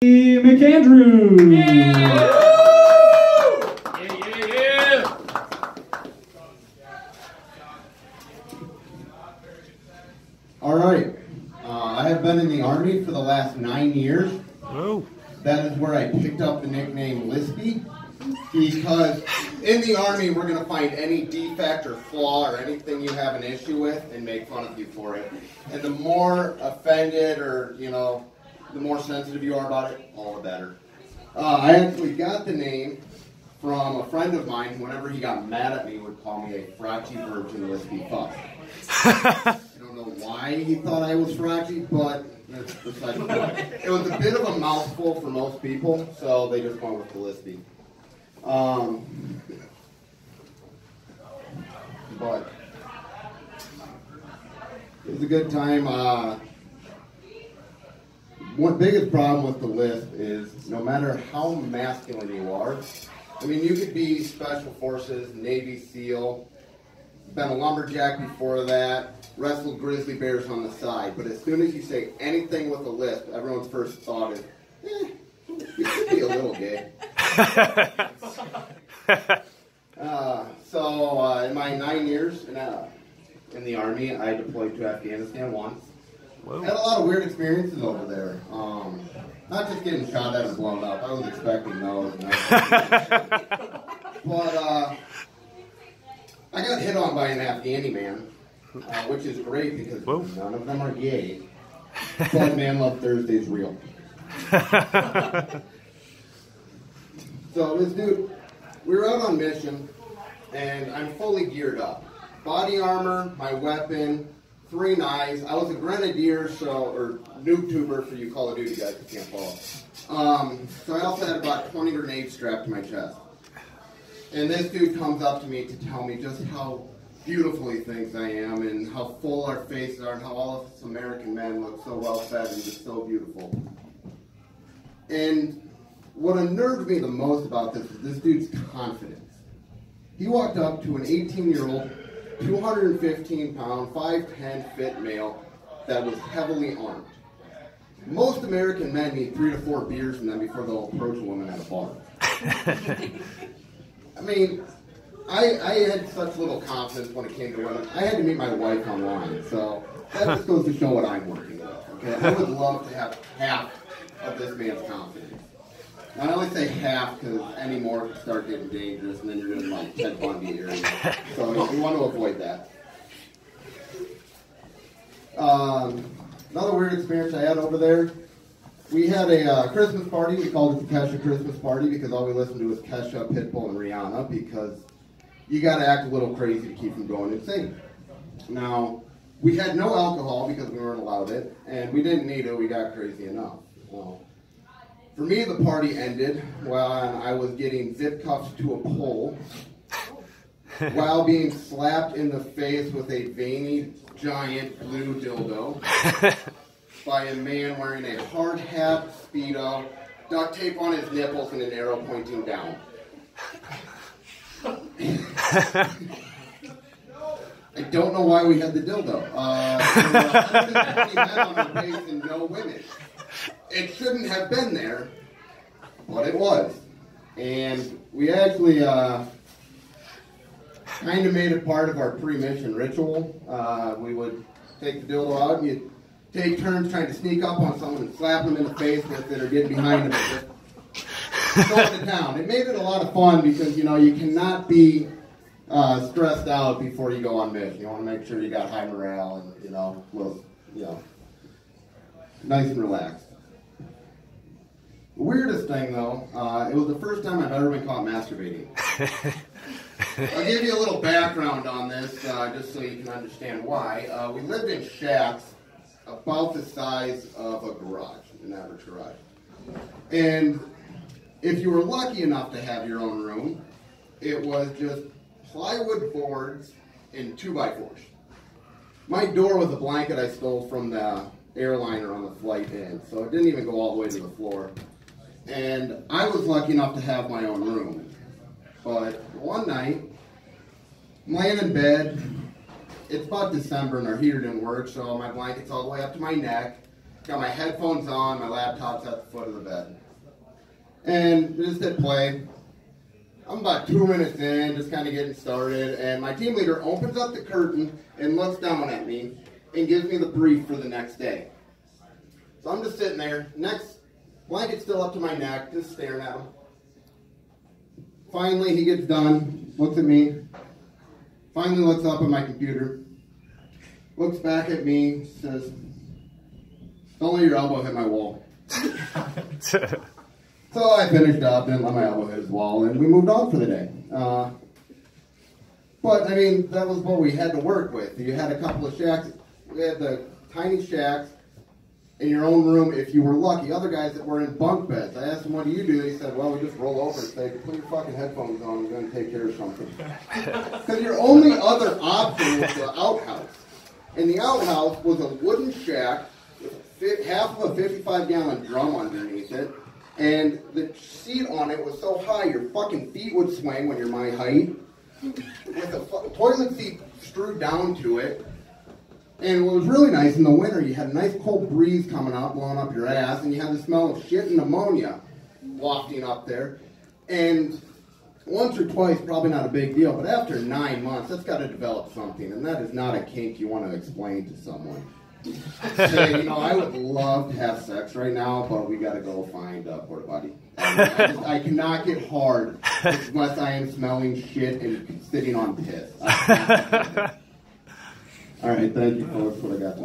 McAndrew. Yeah. All right. I have been in the Army for the last 9 years. Oh. That is where I picked up the nickname Lispy, because in the Army we're going to find any defect or flaw or anything you have an issue with and make fun of you for it. And the more offended or, the more sensitive you are about it, all the better. I actually got the name from a friend of mine. Whenever he got mad at me, he would call me a frotchy virgin Lispy fuck. I don't know why he thought I was frotchy, but that's besides the point. It was a bit of a mouthful for most people, so they just went with the Lispy. But it was a good time. One biggest problem with the lisp is no matter how masculine you are, I mean, you could be Special Forces, Navy SEAL, been a lumberjack before that, wrestled grizzly bears on the side, but as soon as you say anything with a lisp, everyone's first thought is, you could be a little gay. So in my 9 years in the Army, I deployed to Afghanistan once. Whoa. Had a lot of weird experiences over there. Not just getting shot at and blown up. I was expecting those. But I got hit on by an Afghani man, which is great because none of them are gay. But Man Love Thursday's real. So this dude, we were out on mission, and I'm fully geared up. Body armor, my weapon, 3 knives. I was a grenadier, or noob tuber for you Call of Duty guys who can't follow. So I also had about 20 grenades strapped to my chest. And this dude comes up to me to tell me just how beautiful he thinks I am and how full our faces are and how all of us American men look so well fed and just so beautiful. And what unnerved me the most about this is this dude's confidence. He walked up to an 18-year-old, 215-pound, 5'10" fit male that was heavily armed. Most American men need 3 to 4 beers from them before they'll approach a woman at a bar. I mean, I had such little confidence when it came to women. I had to meet my wife online, so that just goes to show what I'm working with. Okay, I would love to have half of this man's confidence. I only say half because any more could start getting dangerous, and then you're in like Ted Bundy area. So we want to avoid that. Another weird experience I had over there. We had a Christmas party. We called it the Kesha Christmas Party because all we listened to was Kesha, Pitbull, and Rihanna because you got to act a little crazy to keep from going insane. Now, we had no alcohol because we weren't allowed it, and we didn't need it. We got crazy enough. Well, for me, the party ended while I was getting zip cuffed to a pole while being slapped in the face with a veiny, giant blue dildo by a man wearing a hard hat, Speedo, duct tape on his nipples, and an arrow pointing down. I don't know why we had the dildo. There were 120 men on our base and no women. It shouldn't have been there, but it was. And we actually kind of made it part of our pre-mission ritual. We would take the dildo out and you'd take turns trying to sneak up on someone and slap them in the face with it or get behind them and just throw it down. It made it a lot of fun because, you cannot be stressed out before you go on mission. You want to make sure you got high morale and, nice and relaxed. The weirdest thing, though, it was the first time I've ever been caught masturbating. I'll give you a little background on this, just so you can understand why. We lived in shacks about the size of a garage, an average garage. And if you were lucky enough to have your own room, it was just plywood boards and 2x4s. My door was a blanket I stole from the airliner on the flight in, so it didn't even go all the way to the floor. And I was lucky enough to have my own room. But one night, I'm laying in bed. It's about December and our heater didn't work, so my blanket's all the way up to my neck. Got my headphones on, my laptop's at the foot of the bed. And just hit play. I'm about 2 minutes in, just kind of getting started, and my team leader opens up the curtain and looks down at me and gives me the brief for the next day. So I'm just sitting there, next blanket still up to my neck, just staring at him. Finally, he gets done, looks at me, finally looks up at my computer, looks back at me, says, "Don't let your elbow hit my wall." So I finished up, didn't let my elbow hit his wall, and we moved on for the day. But, I mean, that was what we had to work with. You had a couple of shacks. We had the tiny shacks in your own room if you were lucky. Other guys that were in bunk beds. I asked them, "What do you do?" They said, "Well, we just roll over and say, put your fucking headphones on, we're going to take care of something." Because your only other option was the outhouse. And the outhouse was a wooden shack with half of a 55-gallon drum underneath it. And the seat on it was so high, your fucking feet would swing when you're my height. With a toilet seat screwed down to it. And what was really nice, in the winter, you had a nice cold breeze coming out, blowing up your ass, and you had the smell of shit and ammonia wafting up there. And once or twice, probably not a big deal, but after 9 months, that's got to develop something, and that is not a kink you want to explain to someone. Say, I would love to have sex right now, but we got to go find a porta potty. I cannot get hard unless I am smelling shit and sitting on piss. All right, thank you, folks. What I got.